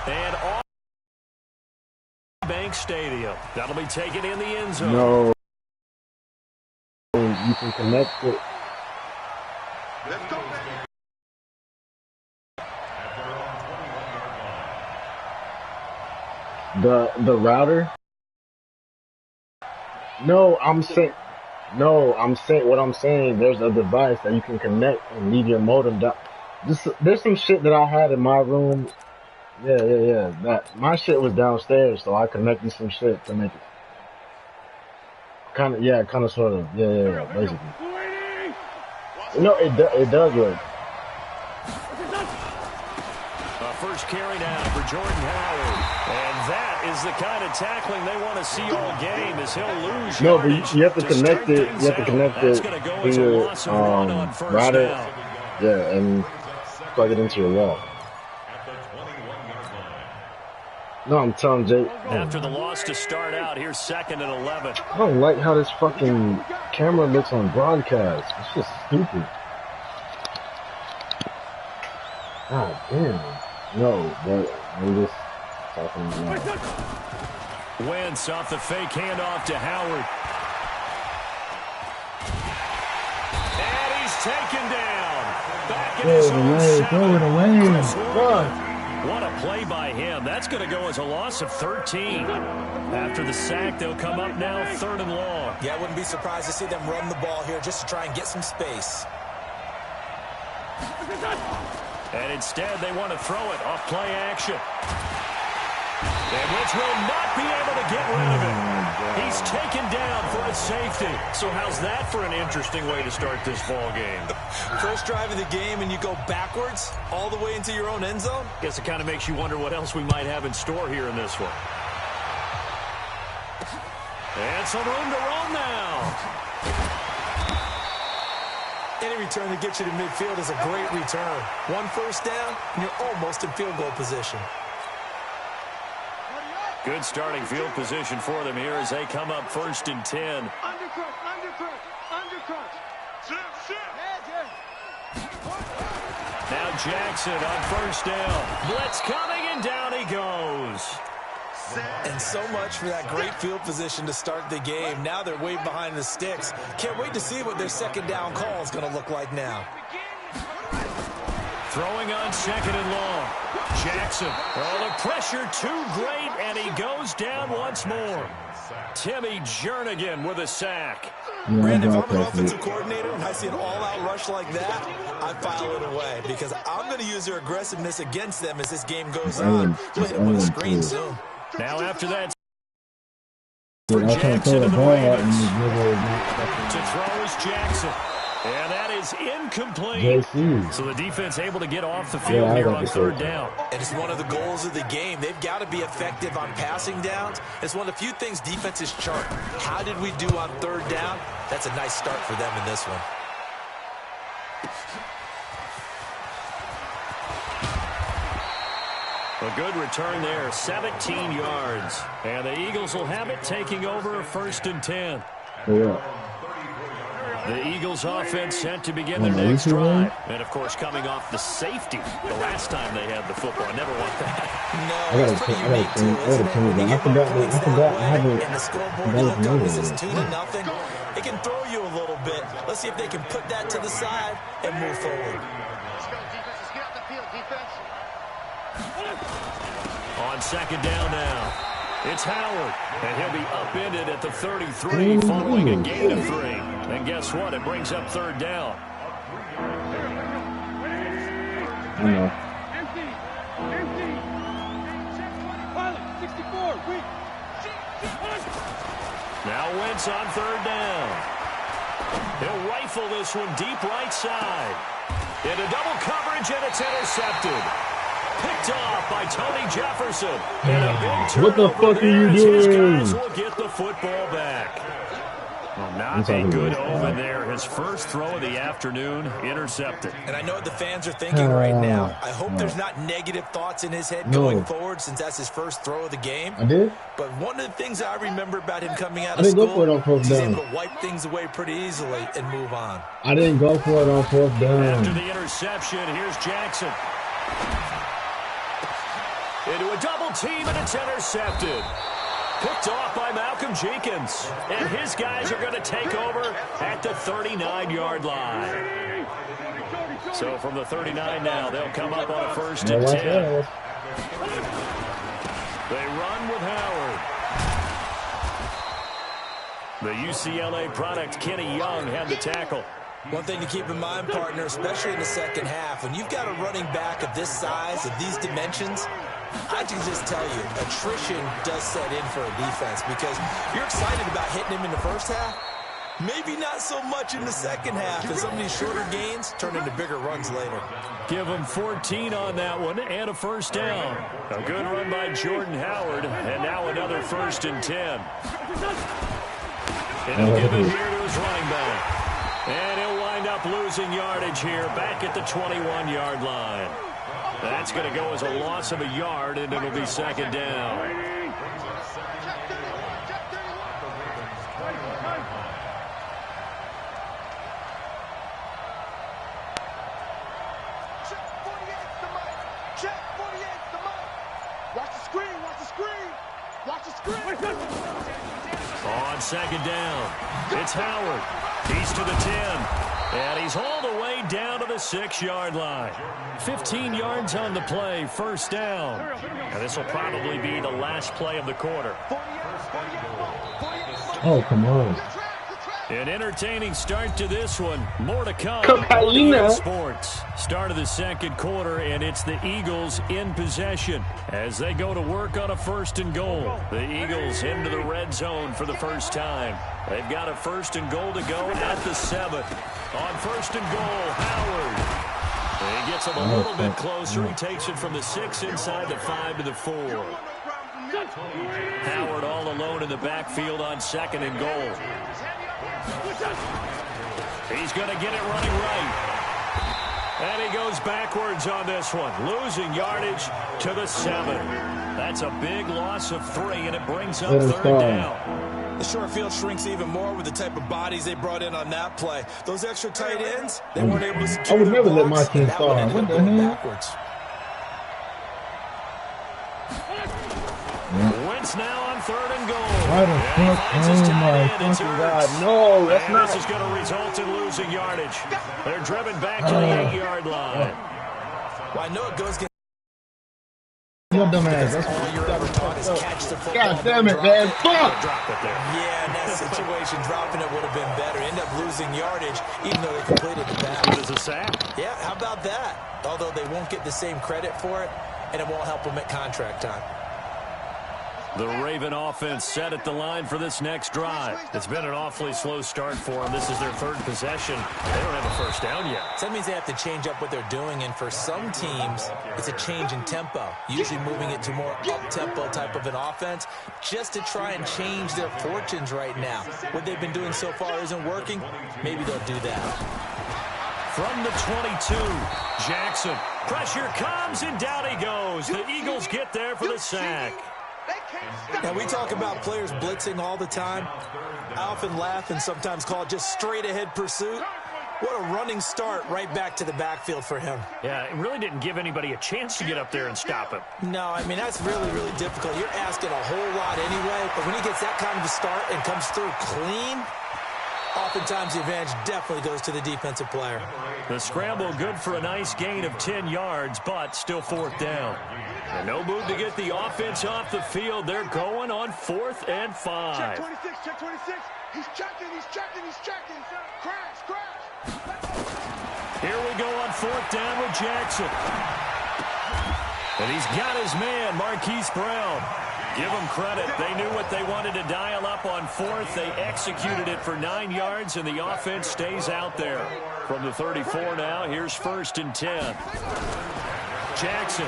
And off Bank Stadium. That'll be taken in the end zone. No. You can connect it. Let's go, The router? No, I'm saying what I'm saying, there's a device that you can connect and leave your modem down. There's some shit that I had in my room. Yeah. That my shit was downstairs, so I connected some shit to make it kind of sort of. Yeah, basically. No, it does work. First carry down for Jordan Howard. And that is the kind of tackling they want to see all game, as he'll lose. No, but you have to connect it. You have to connect it to your router. Yeah, and plug it into your wall. No, I'm telling Jake. After the loss to start out, here's 2nd and 11. I don't like how this fucking camera looks on broadcast. It's just stupid. God damn. No, but I'm just talking about. Wentz off the fake handoff to Howard. And he's taken down. Back in his own throw it away. What a play by him. That's going to go as a loss of 13. After the sack, they'll come up now 3rd and long. Yeah, I wouldn't be surprised to see them run the ball here just to try and get some space. And instead, they want to throw it off play action. And Wentz will not be able to get rid of it. He's taken down for a safety. So how's that for an interesting way to start this ball game? First drive of the game and you go backwards all the way into your own end zone? Guess it kind of makes you wonder what else we might have in store here in this one. And some room to run now. Any return that gets you to midfield is a great return. 1 first down, and you're almost in field goal position. Good starting field position for them here as they come up 1st and 10. undercut. Now Jackson on 1st down. Blitz coming, and down he goes. And so much for that great field position to start the game. Now they're way behind the sticks. Can't wait to see what their 2nd down call is going to look like now. Throwing on 2nd and long. Jackson. Oh, the pressure too great, and he goes down once more. Timmy Jernigan with a sack. Brandon, if I'm an offensive coordinator and I see an all-out rush like that, I file it away because I'm going to use their aggressiveness against them as this game goes on. We'll hit them with a screen soon. Now after that, for Jackson and the Ravens. To throw is Jackson. And that is incomplete. So the defense able to get off the field here on 3rd down. And it's one of the goals of the game. They've got to be effective on passing downs. It's one of the few things defenses chart. How did we do on 3rd down? That's a nice start for them in this one. A good return there, 17 yards. And the Eagles will have it, taking over 1st and 10. The Eagles offense set to begin their next drive. And, of course, coming off the safety the last time they had the football. I never want that. No, it's pretty unique, too, isn't it? When you get points that way and the scoreboard looked up, it says 2-0. It can throw you a little bit. Let's see if they can put that to the side and move forward. Let's go, defense. Let's get out the field, defense. On 2nd down now, it's Howard, and he'll be upended at the 33 following a gain of 3. And guess what? It brings up 3rd down. Now Wentz on 3rd down. He'll rifle this one deep right side. Into double coverage, and it's intercepted. Picked off by Tony Jefferson. And a big turnover. What the fuck are you doing? His guys will get the football back. Well, not a good omen there. His first throw of the afternoon intercepted. And I know what the fans are thinking right now. I hope there's not negative thoughts in his head going forward since that's his first throw of the game. I did? But one of the things I remember about him coming out of school, he's able to wipe things away pretty easily and move on. I didn't go for it on 4th down. After the interception, here's Jackson. Into a double team, and it's intercepted. Picked off by Malcolm Jenkins. And his guys are going to take over at the 39-yard line. So from the 39 now, they'll come up on a 1st and 10. They run with Howard. The UCLA product, Kenny Young, had the tackle. One thing to keep in mind, partner, especially in the second half, when you've got a running back of this size, of these dimensions, I can just tell you, attrition does set in for a defense because you're excited about hitting him in the first half. Maybe not so much in the second half, as some of these shorter gains turn into bigger runs later. Give him 14 on that one and a 1st down. A good run by Jordan Howard, and now another 1st and 10. And he'll give it here to his running back. And he'll wind up losing yardage here back at the 21-yard line. That's going to go as a loss of a yard, and it'll be 2nd down. On 2nd down, it's Howard. He's to the 10, and he's hauled away down to the 6-yard line. 15 yards on the play, 1st down. And this will probably be the last play of the quarter. Oh, come on. An entertaining start to this one. More to come. Sports. Start of the 2nd quarter, and it's the Eagles in possession as they go to work on a 1st and goal. The Eagles into the red zone for the first time. They've got a 1st and goal to go at the 7th. On 1st and goal, Howard. He gets him a little bit closer. He takes it from the 6 inside the 5 to the 4. Howard all alone in the backfield on 2nd and goal. He's going to get it running right. And he goes backwards on this one, losing yardage to the 7. That's a big loss of 3, and it brings up 3rd down. The short field shrinks even more with the type of bodies they brought in on that play. Those extra tight ends, they weren't able to secure. I would never let my team start. What the hell? Backwards. Wentz now on 3rd and goal. Why the fuck? Oh my fucking God. No, that's not. This is going to result in losing yardage. They're driven back to the 8-yard line. Well, I know it goes against Your dumb ass. That's all you're ever taught is catch the football. God damn it, man. Fuck! Drop it there. Yeah, in that situation, dropping it would have been better. End up losing yardage, even though they completed the pass. Good as a sack. Yeah, how about that? Although they won't get the same credit for it, and it won't help them at contract time. The Raven offense set at the line for this next drive. It's been an awfully slow start for them. This is their 3rd possession. They don't have a 1st down yet. So that means they have to change up what they're doing, and for some teams, it's a change in tempo, usually moving it to more up-tempo type of an offense, just to try and change their fortunes right now. What they've been doing so far isn't working. Maybe they'll do that. From the 22, Jackson. Pressure comes, and down he goes. The Eagles get there for the sack. Now, we talk about players blitzing all the time. I often laugh and sometimes call it just straight-ahead pursuit. What a running start right back to the backfield for him. Yeah, it really didn't give anybody a chance to get up there and stop him. No, I mean, that's really, really difficult. You're asking a whole lot anyway, but when he gets that kind of a start and comes through clean, oftentimes the advantage definitely goes to the defensive player. The scramble good for a nice gain of 10 yards, but still 4th down. And no move to get the offense off the field. They're going on 4th and 5. Check 26, check 26. He's checking, he's checking, he's checking. Crash, crash. Here we go on 4th down with Jackson. And he's got his man, Marquise Brown. Give them credit. They knew what they wanted to dial up on 4th. They executed it for 9 yards, and the offense stays out there. From the 34 now, here's 1st and 10. Jackson.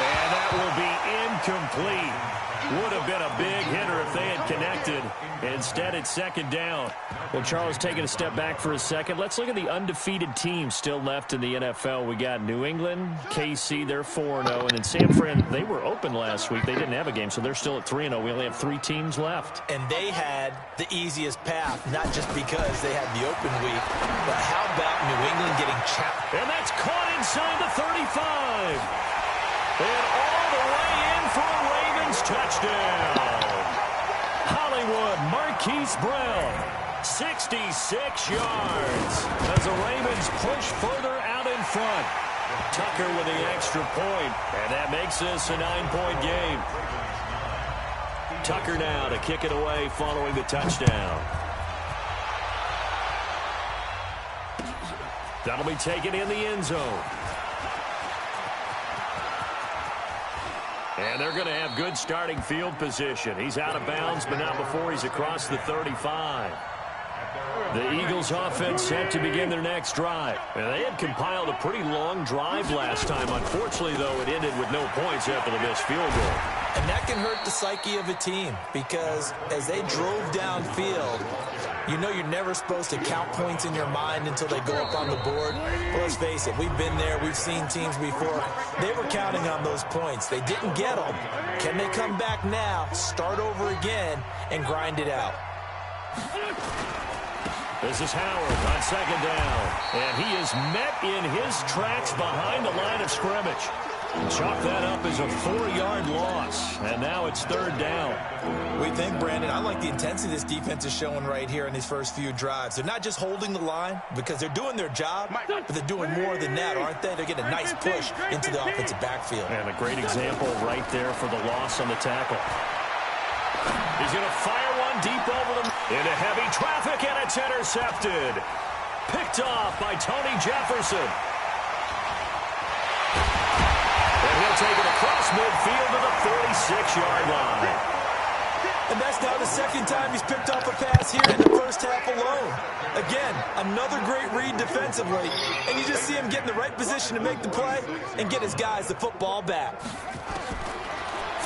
And that will be incomplete. Would have been a big hitter if they had connected. Instead, it's 2nd down. Well, Charles, taking a step back for a second. Let's look at the undefeated teams still left in the NFL. We got New England, KC, they're 4-0. And then San Fran, they were open last week. They didn't have a game, so they're still at 3-0. We only have 3 teams left. And they had the easiest path, not just because they had the open week, but how about New England getting chopped? And that's caught inside the 35. And all the way in for a Ravens touchdown. Hollywood Marquise Brown, 66 yards as the Ravens push further out in front. Tucker with the extra point, and that makes this a 9-point game. Tucker now to kick it away following the touchdown. That'll be taken in the end zone. And they're going to have good starting field position. He's out of bounds, but not before he's across the 35. The Eagles offense set to begin their next drive. And they had compiled a pretty long drive last time. Unfortunately, though, it ended with no points after the missed field goal. And that can hurt the psyche of a team because as they drove downfield, you know you're never supposed to count points in your mind until they go up on the board. But let's face it, we've been there. We've seen teams before. They were counting on those points. They didn't get them. Can they come back now, start over again, and grind it out? This is Howard on second down. And he is met in his tracks behind the line of scrimmage. Chalk that up as a 4-yard loss. And now it's third down. We think, Brandon, I like the intensity this defense is showing right here in these first few drives. They're not just holding the line because they're doing their job, but they're doing more than that, aren't they? They're getting a nice push into the offensive backfield. And a great example right there for the loss on the tackle. He's going to fire one deep over them into heavy traffic, and it's intercepted. Picked off by Tony Jefferson. And he'll take it across midfield to the 46-yard line. And that's now the second time he's picked off a pass here in the first half alone. Again, another great read defensively, and you just see him get in the right position to make the play and get his guys the football back.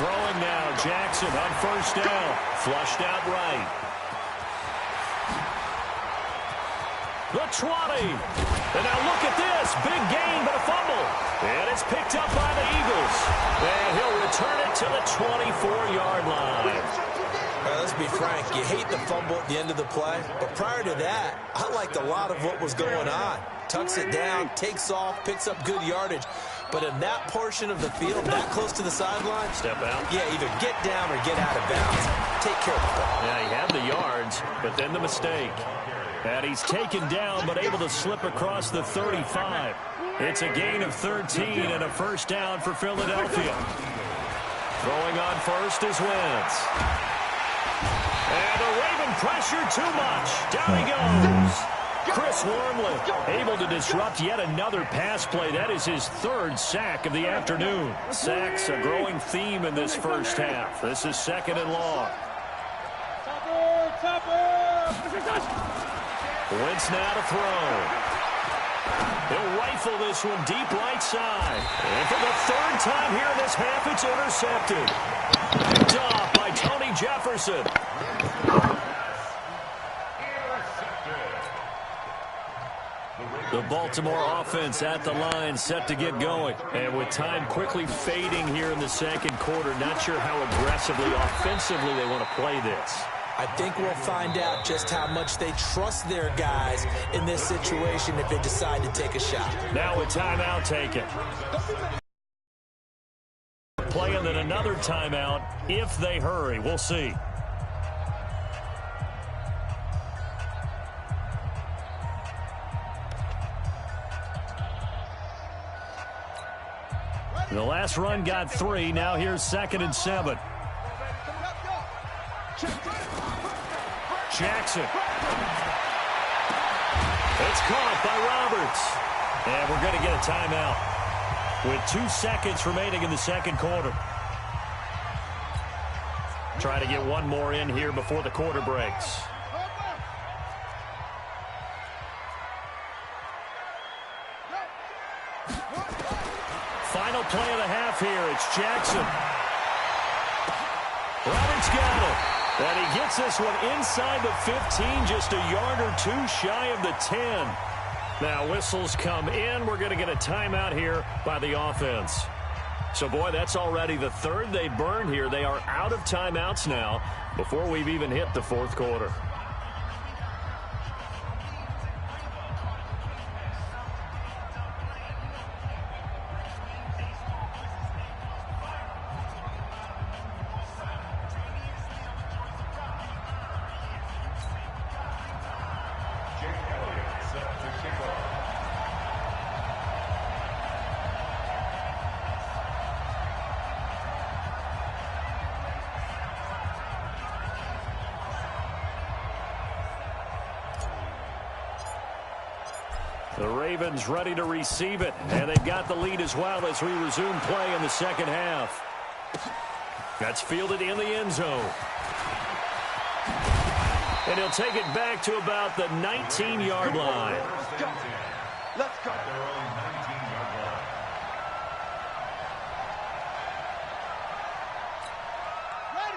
Throwing now, Jackson on first down. Flushed out right. The 20. And now look at this. Big gain, but a fumble. And it's picked up by the Eagles. And he'll return it to the 24-yard line. Well, let's be frank. You hate the fumble at the end of the play. But prior to that, I liked a lot of what was going on. Tucks it down, takes off, picks up good yardage. But in that portion of the field, that close to the sideline, step out. Yeah, either get down or get out of bounds. Take care of the ball. Yeah, he had the yards, but then the mistake. And he's taken down, but able to slip across the 35. It's a gain of 13 and a first down for Philadelphia. Throwing on first is Wentz. And the Raven pressure too much. Down he goes. Chris Wormley able to disrupt yet another pass play. That is his third sack of the afternoon. Sacks a growing theme in this first half. This is second and long. Wentz now to throw. He'll rifle this one deep right side. And for the third time here in this half, it's intercepted. Picked off by Tony Jefferson. The Baltimore offense at the line, set to get going. And with time quickly fading here in the second quarter, not sure how aggressively, offensively they want to play this. I think we'll find out just how much they trust their guys in this situation if they decide to take a shot. Now a timeout taken. Play and then another timeout if they hurry. We'll see. The last run got 3. Now here's 2nd and 7. Jackson. It's caught by Roberts. And we're going to get a timeout with 2 seconds remaining in the second quarter. Try to get one more in here before the quarter breaks. Final play of the half here. It's Jackson. Roberts got it. And he gets this one inside the 15, just a yard or 2 shy of the 10. Now whistles come in. We're going to get a timeout here by the offense. So, boy, that's already the third they burned here. They are out of timeouts now before we've even hit the fourth quarter. Ravens ready to receive it, and they've got the lead as well as we resume play in the second half. That's fielded in the end zone. And he'll take it back to about the 19-yard line. Let's go. Let's go.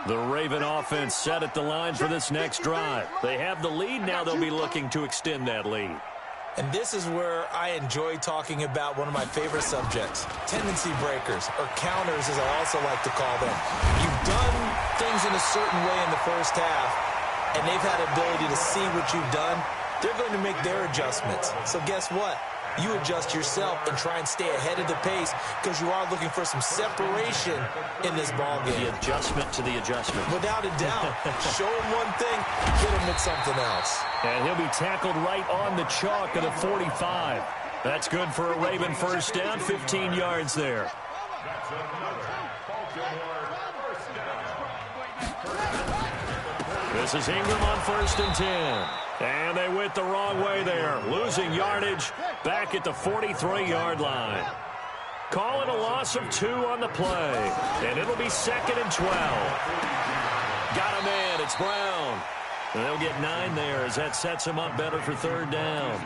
The Raven offense set at the line for this next drive. They have the lead. Now they'll be looking to extend that lead. And this is where I enjoy talking about one of my favorite subjects, tendency breakers, or counters as I also like to call them. You've done things in a certain way in the first half, and they've had the ability to see what you've done. They're going to make their adjustments. So guess what? You adjust yourself and try and stay ahead of the pace because you are looking for some separation in this ball game. The adjustment to the adjustment. Without a doubt. Show him one thing, hit him with something else. And he'll be tackled right on the chalk of the 45. That's good for a Raven first down, 15 yards there. This is Ingram on 1st and 10. And they went the wrong way there, losing yardage back at the 43-yard line. Calling a loss of 2 on the play, and it'll be 2nd and 12. Got a man, it's Brown. And they'll get 9 there as that sets him up better for 3rd down.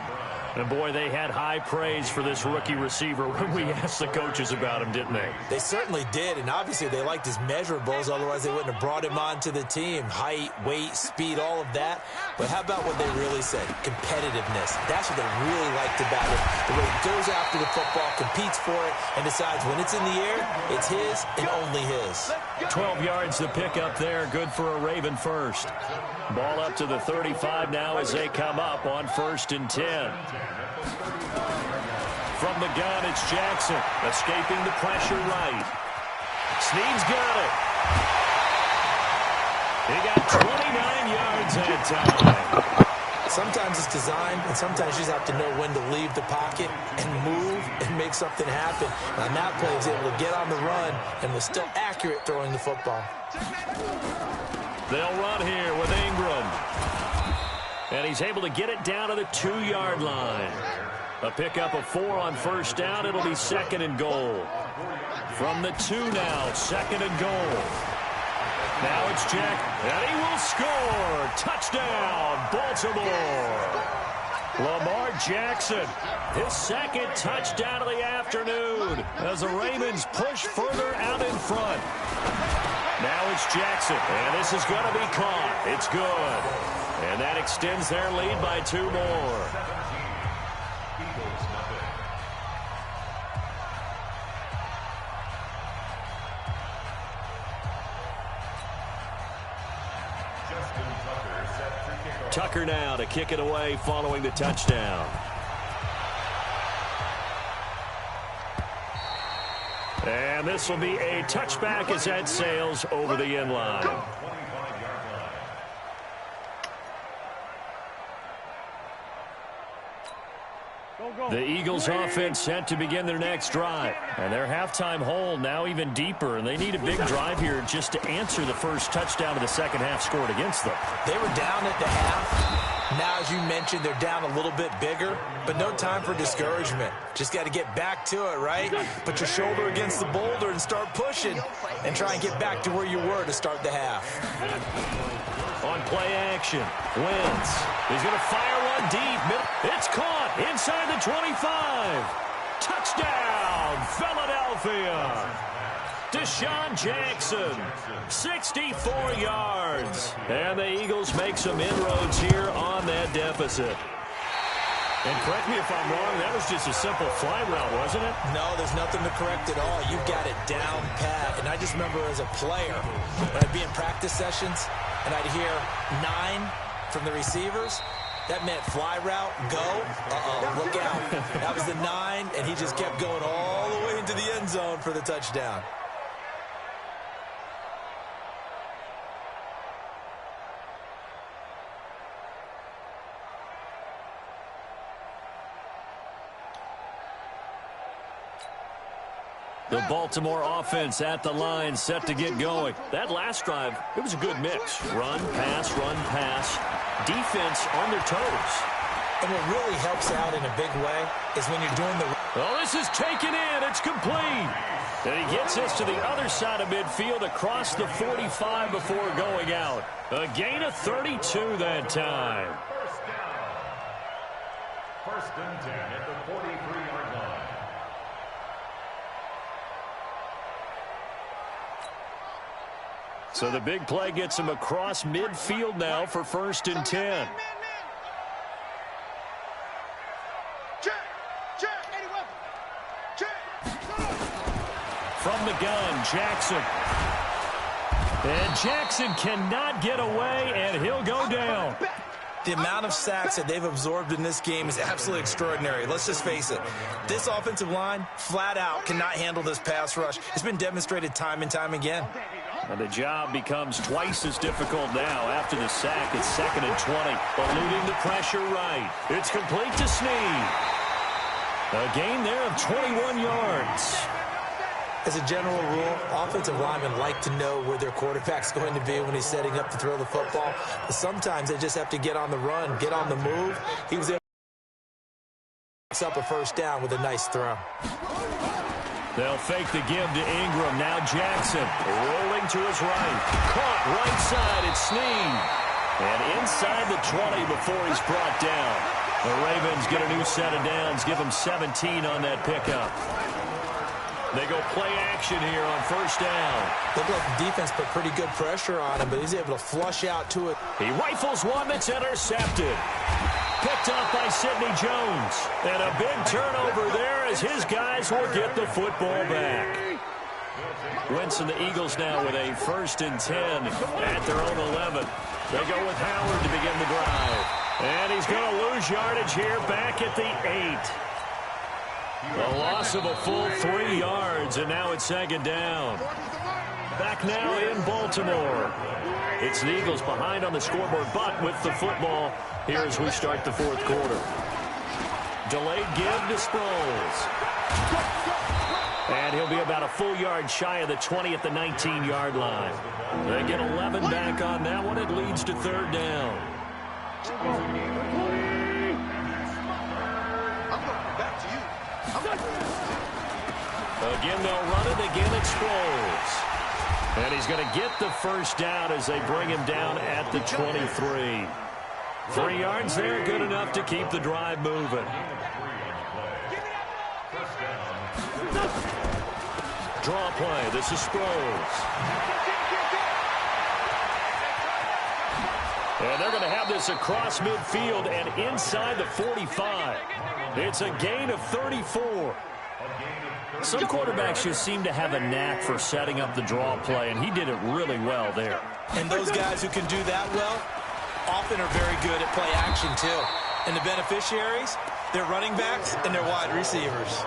And, boy, they had high praise for this rookie receiver when we asked the coaches about him, didn't they? They certainly did, and obviously they liked his measurables. Otherwise, they wouldn't have brought him onto the team. Height, weight, speed, all of that. But how about what they really said? Competitiveness. That's what they really liked about him. The way he goes after the football, competes for it, and decides when it's in the air, it's his and only his. 12 yards to pick up there. Good for a Raven first. Ball up to the 35 now as they come up on 1st and 10. From the gun, it's Jackson, escaping the pressure right. Snead's got it. He got 29 yards that time. Sometimes it's designed, and sometimes you just have to know when to leave the pocket and move and make something happen. And on that play, he was able to get on the run and was still accurate throwing the football. They'll run here with Ingram. And he's able to get it down to the 2-yard line. A pickup of 4 on 1st down. It'll be 2nd and goal. From the 2 now, 2nd and goal. Now it's Jack, and he will score. Touchdown, Baltimore. Lamar Jackson, his 2nd touchdown of the afternoon as the Ravens push further out in front. Now it's Jackson, and this is going to be caught. It's good. And that extends their lead by 2 more. Tucker now to kick it away following the touchdown. And this will be a touchback as that sails over the end line. The Eagles offense set to begin their next drive. And their halftime hole now even deeper. And they need a big drive here just to answer the first touchdown of the second half scored against them. They were down at the half. Now, as you mentioned, they're down a little bit bigger. But no time for discouragement. Just got to get back to it, right? Put your shoulder against the boulder and start pushing. And try and get back to where you were to start the half. On play action, Wentz. He's going to fire one deep. It's caught inside the 25. Touchdown, Philadelphia. Deshaun Jackson, 64 yards. And the Eagles make some inroads here on that deficit. And correct me if I'm wrong, that was just a simple fly route, wasn't it? No, there's nothing to correct at all. You've got it down pat. And I just remember as a player, when I'd be in practice sessions, and I'd hear 9 from the receivers, that meant fly route, go. Uh-oh, look out. That was the 9, and he just kept going all the way into the end zone for the touchdown. The Baltimore offense at the line, set to get going. That last drive, it was a good mix. Run, pass, defense on their toes. And what really helps out in a big way is when you're doing the... Oh, this is taken in. It's complete. And he gets us to the other side of midfield across the 45 before going out. A gain of 32 that time. First and 10 at the 43-yard line. So the big play gets him across midfield now for first and 10. From the gun, Jackson. And Jackson cannot get away, and he'll go down. The amount of sacks that they've absorbed in this game is absolutely extraordinary. Let's just face it. This offensive line, flat out, cannot handle this pass rush. It's been demonstrated time and time again. And the job becomes twice as difficult now after the sack. It's 2nd and 20, eluding the pressure right. It's complete to Snead. A gain there of 21 yards. As a general rule, offensive linemen like to know where their quarterback's going to be when he's setting up to throw the football. But sometimes they just have to get on the run, get on the move. He was able to pick up a first down with a nice throw. They'll fake the give to Ingram. Now Jackson rolling to his right. Caught right side. It's Snead. And inside the 20 before he's brought down. The Ravens get a new set of downs. Give him 17 on that pickup. They go play action here on first down. Looked like the defense put pretty good pressure on him, but he's able to flush out to it. He rifles one that's intercepted. Picked off by Sidney Jones. And a big turnover there as his guys will get the football back. Wentz and the Eagles now with a first and 10 at their own 11. They go with Howard to begin the drive. And he's going to lose yardage here back at the 8. A loss of a full 3 yards, and now it's 2nd down. Back now in Baltimore. It's the Eagles behind on the scoreboard, but with the football here as we start the 4th quarter. Delayed give to Sproles. And he'll be about a full yard shy of the 20 at the 19-yard line. They get 11 back on that one. It leads to 3rd down. Again, they'll run it. Again, it Sproles. And he's going to get the first down as they bring him down at the 23. 3 yards there, good enough to keep the drive moving. Draw play. This is Sproles. And they're going to have this across midfield and inside the 45. It's a gain of 34. Some quarterbacks just seem to have a knack for setting up the draw play, and he did it really well there. And those guys who can do that well often are very good at play action, too. And the beneficiaries, they're running backs and they're wide receivers.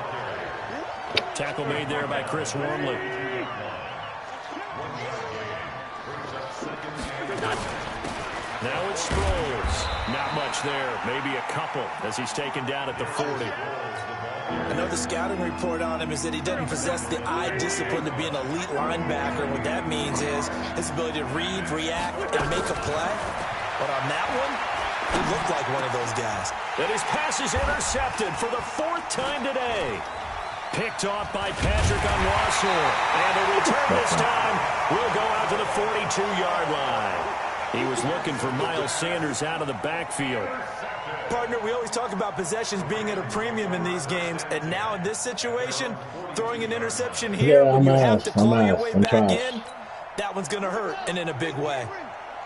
Tackle made there by Chris Wormley. Now it's Sproles. Not much there. Maybe a couple as he's taken down at the 40. I know the scouting report on him is that he doesn't possess the eye discipline to be an elite linebacker. What that means is his ability to read, react, and make a play. But on that one, he looked like one of those guys. And his pass is intercepted for the 4th time today. Picked off by Patrick Onwuasor. And the return this time will go out to the 42-yard line. He was looking for Miles Sanders out of the backfield. Partner, we always talk about possessions being at a premium in these games, and now in this situation, throwing an interception here when you have to claw your way back in, that one's going to hurt, and in a big way.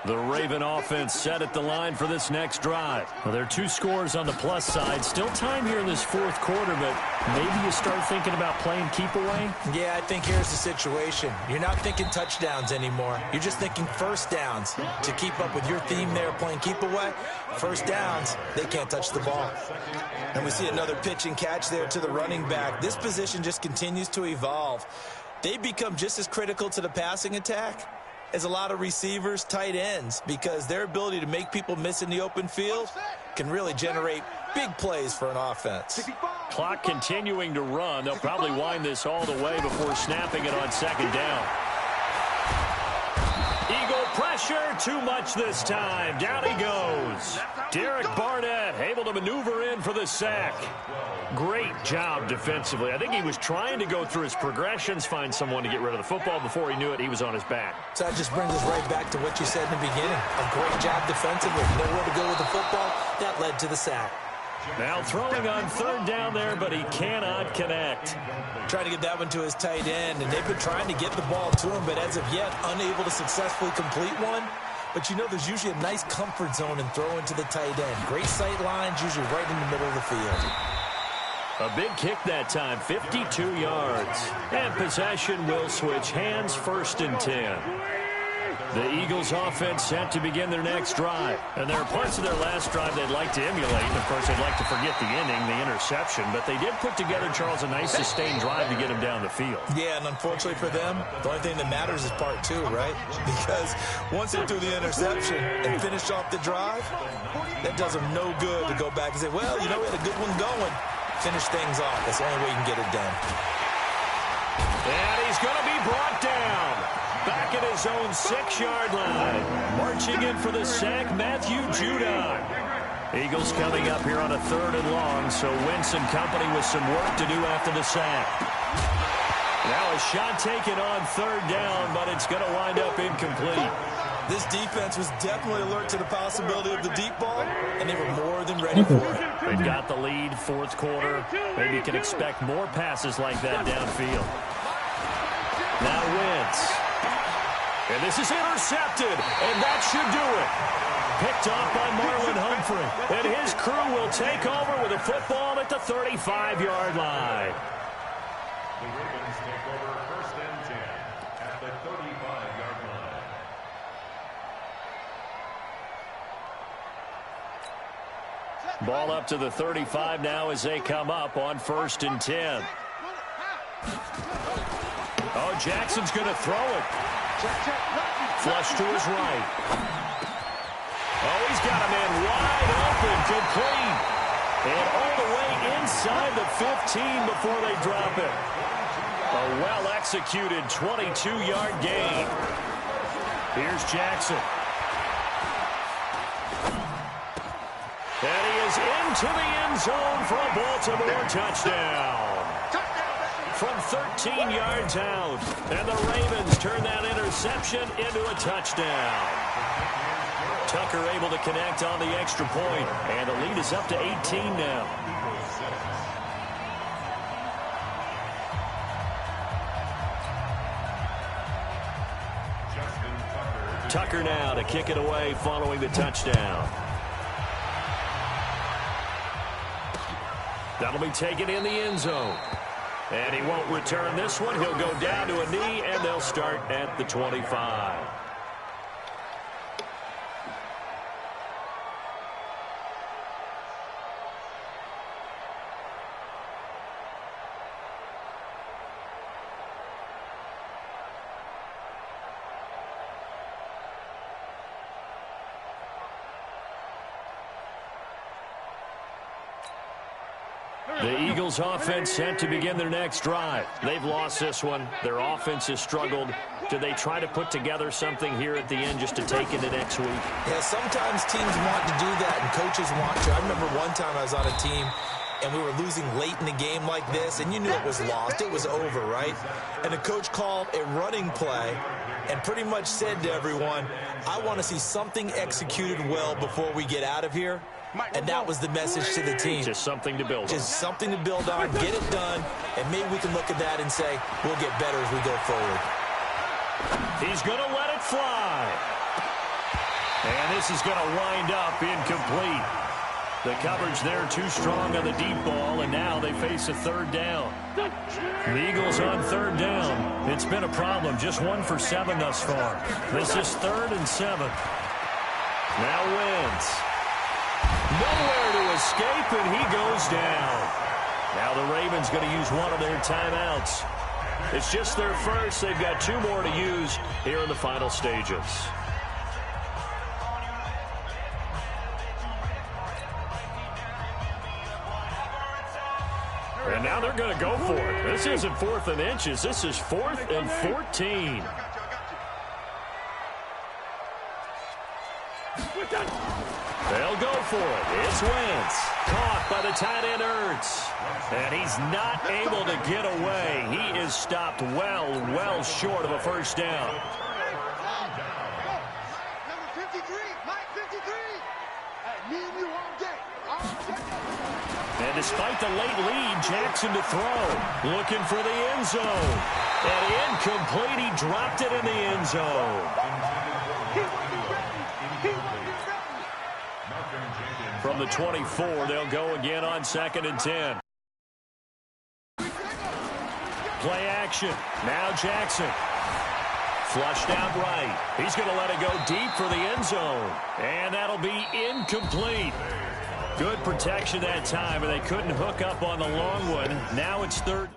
The Raven offense set at the line for this next drive. Well, there are 2 scores on the plus side. Still time here in this 4th quarter, but maybe you start thinking about playing keep away? Yeah, I think here's the situation. You're not thinking touchdowns anymore. You're just thinking first downs. To keep up with your theme there, playing keep away, first downs, they can't touch the ball. And we see another pitch and catch there to the running back. This position just continues to evolve. They become just as critical to the passing attack as a lot of receivers, tight ends, because their ability to make people miss in the open field can really generate big plays for an offense. Clock continuing to run. They'll probably wind this all the way before snapping it on 2nd down. Eagle pressure, too much this time. Down he goes. Derek Barnett able to maneuver in for the sack. Great job defensively. I think he was trying to go through his progressions, find someone to get rid of the football. Before he knew it, he was on his back. So that just brings us right back to what you said in the beginning. A great job defensively. Nowhere to go with the football. That led to the sack. Now throwing on third down there, but he cannot connect. Trying to get that one to his tight end, and they've been trying to get the ball to him, but as of yet, unable to successfully complete one. But you know there's usually a nice comfort zone in throwing to the tight end. Great sight lines, usually right in the middle of the field. A big kick that time, 52 yards. And possession will switch hands, 1st and 10. The Eagles offense set to begin their next drive. And there are parts of their last drive they'd like to emulate. And, of course, they'd like to forget the inning, the interception. But they did put together, Charles, a nice sustained drive to get him down the field. Yeah, and unfortunately for them, the only thing that matters is part 2, right? Because once they threw the interception and finished off the drive, that does them no good to go back and say, well, you know, we had a good one going. Finish things off. That's the only way you can get it done. And he's going to be brought down. Back at his own 6-yard line. Marching in for the sack, Matthew Judon. Eagles coming up here on a 3rd and long, so Wentz and company with some work to do after the sack. Now a shot taken on 3rd down, but it's going to wind up incomplete. This defense was definitely alert to the possibility of the deep ball, and they were more than ready for it. They've got the lead, 4th quarter. Maybe you can expect more passes like that downfield. Now Wentz. And this is intercepted, and that should do it. Picked off by Marlon Humphrey. And his crew will take over with a football at the 35-yard line. The Ravens take over 1st and 10 at the 35-yard line. Ball up to the 35 now as they come up on 1st and 10. Oh, Jackson's going to throw it. Flush to his right. Oh, he's got a man wide open, complete. And all the way inside the 15 before they drop it. A well-executed 22-yard gain. Here's Jackson. And he is into the end zone for a Baltimore touchdown. From 13 yards out. And the Ravens turn that interception into a touchdown. Tucker able to connect on the extra point. And the lead is up to 18 now. Tucker now to kick it away following the touchdown. That'll be taken in the end zone. And he won't return this one. He'll go down to a knee, and they'll start at the 25. The Eagles offense set to begin their next drive. They've lost this one. Their offense has struggled. Do they try to put together something here at the end just to take into next week? Yeah, sometimes teams want to do that and coaches want to. I remember one time I was on a team and we were losing late in the game like this, and you knew it was lost. It was over, right? And the coach called a running play and pretty much said to everyone, I want to see something executed well before we get out of here. And that was the message to the team. Just something to build on. Just something to build on, get it done, and maybe we can look at that and say, we'll get better as we go forward. He's going to let it fly. And this is going to wind up incomplete. The coverage there too strong on the deep ball, and now they face a 3rd down. The Eagles on 3rd down. It's been a problem. Just 1 for 7 thus far. This is 3rd and 7. Now Wentz. Nowhere to escape, and he goes down. Now the Ravens going to use one of their timeouts. It's just their first. They've got 2 more to use here in the final stages. And now they're going to go for it. This isn't 4th and inches. This is 4th and 14. for it. It's Wentz. Caught by the tight end Ertz. And he's not able to get away. He is stopped well short of a first down. Number 53, Mike 53. Hey, me and you all day. And despite the late lead, Jackson to throw. Looking for the end zone. And incomplete. He dropped it in the end zone. From the 24, they'll go again on 2nd and 10. Play action. Now Jackson. Flushed out right. He's going to let it go deep for the end zone. And that'll be incomplete. Good protection that time, and they couldn't hook up on the long one. Now it's 3rd.